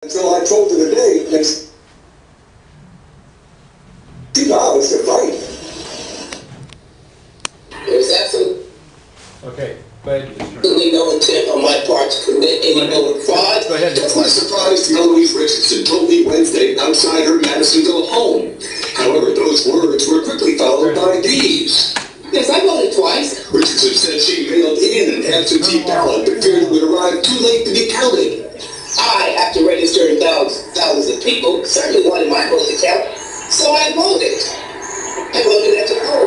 Until I told her the date, and $2 to fight. There's absolutely Okay, go ahead, Mr. no intent on my part to commit any voter fraud. Go ahead, Just Mr. was surprised Eloise Richardson told me Wednesday outside her Madisonville home. However, those words were quickly followed by these. Yes, I voted twice. Richardson said she mailed in an absentee ballot but feared it would arrive too late to be counted. I, after registering thousands of people, certainly wanted my vote to count, so I voted. I voted at the poll.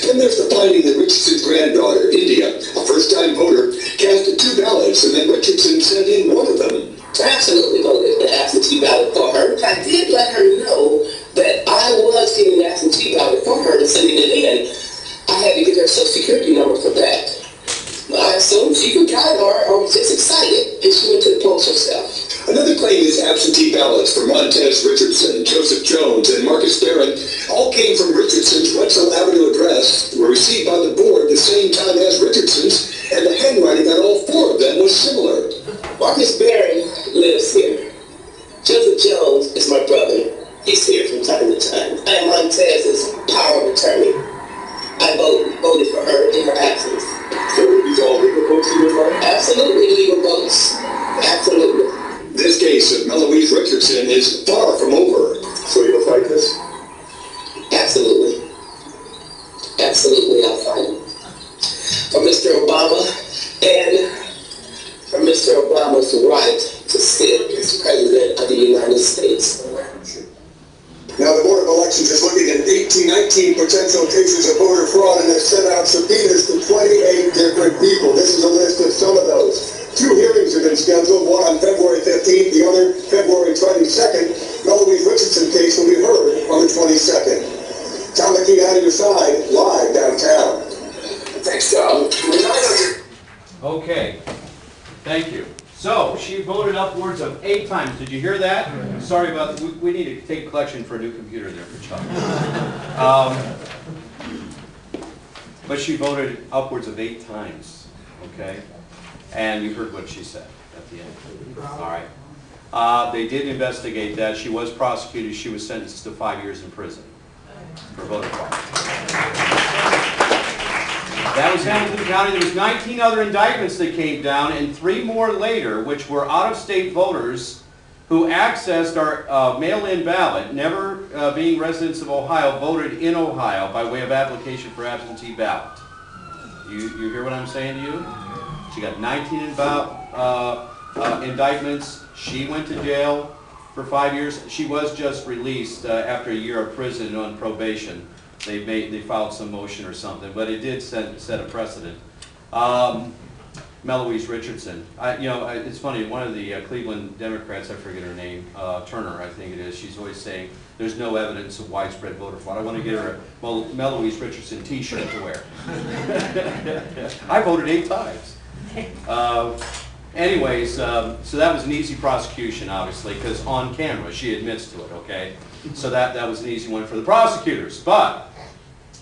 Then there's the finding that Richardson's granddaughter, India, a first-time voter, casted 2 ballots, and then Richardson sent in one of them. I absolutely voted the absentee ballot for her. I did let her know that I was getting an absentee ballot for her and sending it in. I had to get her social security number for that. I assumed she forgot or was just excited, and she went to the polls herself. Another claim is absentee ballots for Montez Richardson, Joseph Jones, and Marcus Barron all came from Richardson's Wetzel Avenue address, were received by the board the same time as Richardson's, and the handwriting on all 4 of them was similar. Marcus Barron lives here. Joseph Jones is my brother. He's here from time to time. And Montez's power of attorney. I voted for her in her absence. So were these all legal votes in your life? Absolutely legal votes. Absolutely. This case of Eloise Richardson is far from over. So you'll fight this? Absolutely. Absolutely, I'll fight it. For Mr. Obama and for Mr. Obama's right to sit as President of the United States. Now, the Board of Elections is looking at 19 potential cases of voter fraud and has sent out subpoenas to 28 different people. This is a list of some of those. 2 hearings have been scheduled, one on February 15th, the other February 22nd. Eloise Richardson case will be heard on the 22nd. Tom McKee out of your side, live downtown. Thanks, Tom. Okay, thank you. So, she voted upwards of 8 times. Did you hear that? Sorry about that. We need to take a collection for a new computer there for Chuck. But she voted upwards of 8 times, okay? And you heard what she said at the end. All right. They did investigate that. She was prosecuted. She was sentenced to 5 years in prison for voter fraud. That was Hamilton County. There was 19 other indictments that came down, and 3 more later, which were out-of-state voters who accessed our mail-in ballot, never being residents of Ohio, voted in Ohio by way of application for absentee ballot. You hear what I'm saying to you? She got 19 indictments. She went to jail for 5 years. She was just released after a year of prison on probation. They filed some motion or something, but it did set a precedent. Eloise Richardson, it's funny. One of the Cleveland Democrats, I forget her name, Turner, I think it is. She's always saying there's no evidence of widespread voter fraud. I want to get her a Eloise Richardson T-shirt to wear. I voted 8 times. Anyways, so that was an easy prosecution, obviously, because on camera she admits to it. Okay, so that was an easy one for the prosecutors, but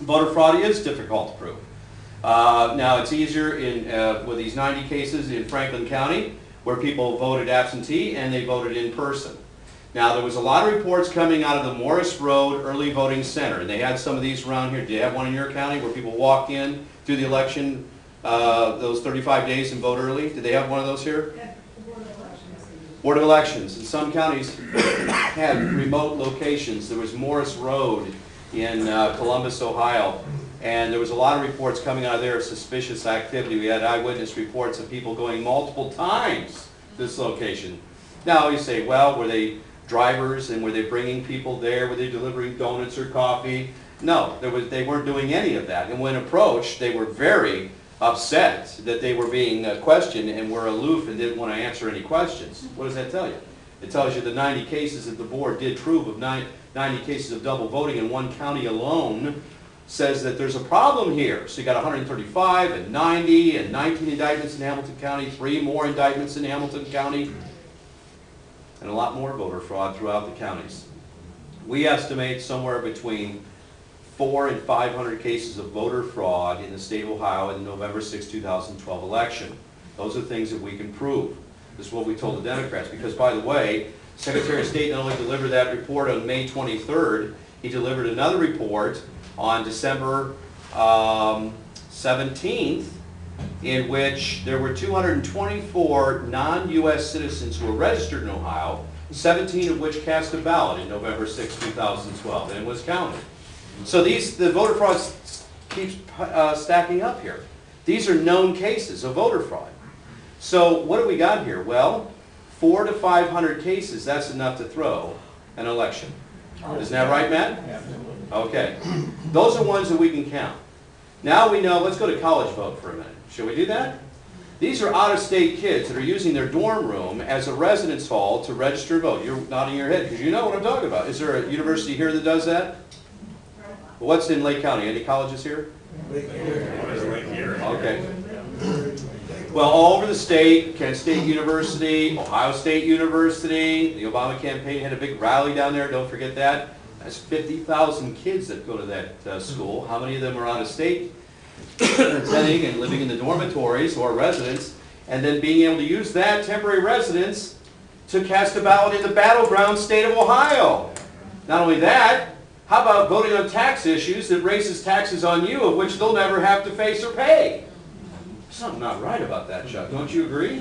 voter fraud is difficult to prove. Now, it's easier with these 90 cases in Franklin County where people voted absentee and they voted in person. Now, there was a lot of reports coming out of the Morris Road Early Voting Center, and they had some of these around here. Do you have one in your county where people walk in through the election those 35 days and vote early? Did they have one of those here? Yeah, the Board of Elections. Board of Elections. And some counties had remote locations. There was Morris Road in Columbus, Ohio, and there was a lot of reports coming out of there of suspicious activity. We had eyewitness reports of people going multiple times to this location. Now you say, well, were they drivers and were they bringing people there? Were they delivering donuts or coffee? No, they weren't doing any of that. And when approached, they were very upset that they were being questioned and were aloof and didn't want to answer any questions. What does that tell you? It tells you the 90 cases that the board did prove of 90 cases of double voting in one county alone says that there's a problem here. So you got 135 and 90 and 19 indictments in Hamilton County, 3 more indictments in Hamilton County, and a lot more voter fraud throughout the counties. We estimate somewhere between 400 and 500 cases of voter fraud in the state of Ohio in the November 6, 2012 election. Those are things that we can prove. is what we told the Democrats. Because, by the way, Secretary of State not only delivered that report on May 23rd, he delivered another report on December 17th, in which there were 224 non-U.S. citizens who were registered in Ohio, 17 of which cast a ballot in November 6, 2012, and it was counted. So the voter fraud keeps stacking up here. These are known cases of voter fraud. So what do we got here? Well, 400 to 500 cases, that's enough to throw an election. Isn't that right, Matt? Okay. Those are ones that we can count. Now we know, let's go to college vote for a minute. Should we do that? These are out-of-state kids that are using their dorm room as a residence hall to register to vote. You're nodding your head because you know what I'm talking about. Is there a university here that does that? What's in Lake County? Any colleges here? Okay. Well, all over the state, Kent State University, Ohio State University, the Obama campaign had a big rally down there, don't forget that. That's 50,000 kids that go to that school. How many of them are out of state, attending and living in the dormitories or residents, and then being able to use that temporary residence to cast a ballot in the battleground state of Ohio? Not only that, how about voting on tax issues that raises taxes on you, of which they'll never have to face or pay? Something not right about that, Chuck. Don't you agree?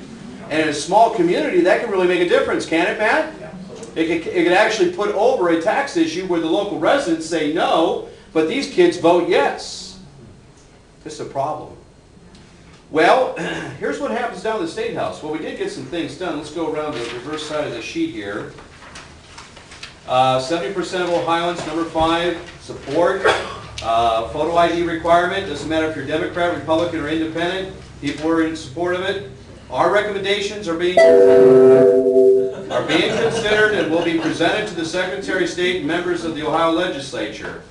And in a small community, that can really make a difference, can't it, Matt? It could actually put over a tax issue where the local residents say no, but these kids vote yes. This is a problem. Well, here's what happens down in the State House. Well, we did get some things done. Let's go around the reverse side of the sheet here. 70% of Ohioans, number 5, support. Photo ID requirement, doesn't matter if you're Democrat, Republican, or Independent, people are in support of it. Our recommendations are being considered and will be presented to the Secretary of State and members of the Ohio Legislature.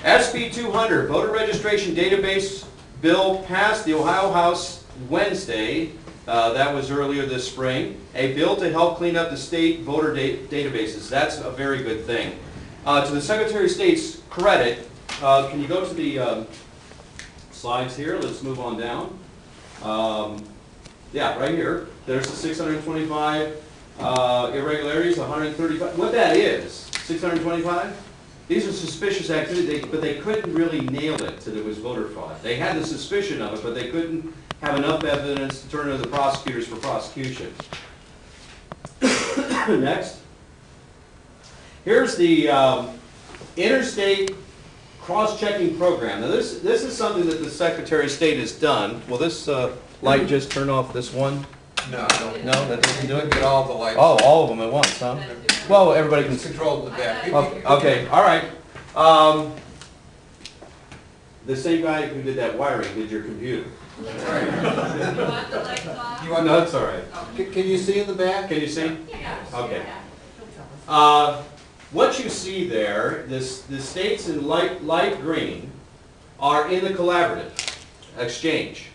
SB 200, voter registration database bill, passed the Ohio House Wednesday. That was earlier this spring. A bill to help clean up the state voter databases. That's a very good thing. To the Secretary of State's credit, can you go to the slides here? Let's move on down. Yeah, right here. There's the 625 irregularities, 135. What that is, 625? These are suspicious activity, but they couldn't really nail it that it was voter fraud. They had the suspicion of it, but they couldn't have enough evidence to turn to the prosecutors for prosecution. Next. Here's the interstate cross-checking program. Now this is something that the Secretary of State has done. Will this light just turn off this one? No, No, that doesn't do it? get all the lights. Oh, all of them at once, huh? Well, everybody can. It's controlled in the back. Okay, all right. The same guy who did that wiring did your computer. You want No, the- that's all right. Can you see in the back? Can you see? Okay. What you see there, the states in light green are in the collaborative exchange.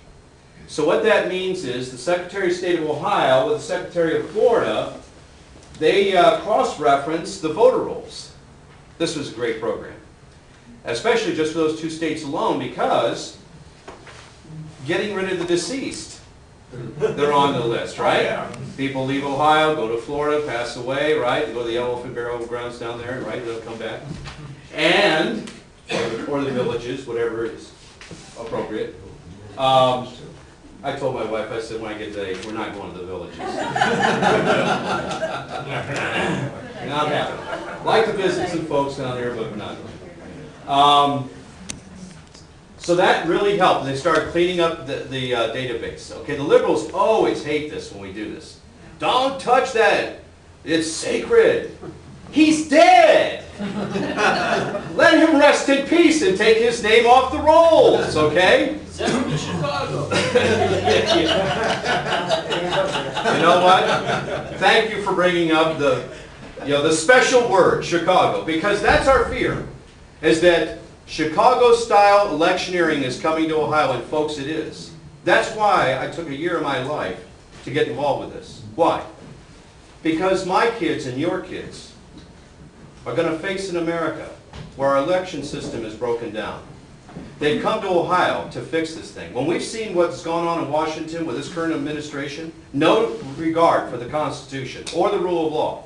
So what that means is the Secretary of State of Ohio with the Secretary of Florida, they cross-reference the voter rolls. This was a great program, especially just for those 2 states alone, because getting rid of the deceased, they're on the list, right? People leave Ohio, go to Florida, pass away, right? They go to the Elephant Barrel grounds down there, right? They'll come back. And, or the villages, whatever is appropriate. I told my wife, I said, when I get to age, we're not going to the villages. Not happening. Like to visit some folks down there, but we're not going. So that really helped. They started cleaning up the database. Okay, the liberals always hate this when we do this. Don't touch that. It's sacred. He's dead. Let him rest in peace and take his name off the rolls, okay? Send him to Chicago. You know what? Thank you for bringing up the special word, Chicago, because that's our fear, is that Chicago-style electioneering is coming to Ohio, and folks, it is. That's why I took a year of my life to get involved with this. Why? Because my kids and your kids are going to face an America where our election system is broken down. They've come to Ohio to fix this thing. When we've seen what's going on in Washington with this current administration, no regard for the Constitution or the rule of law.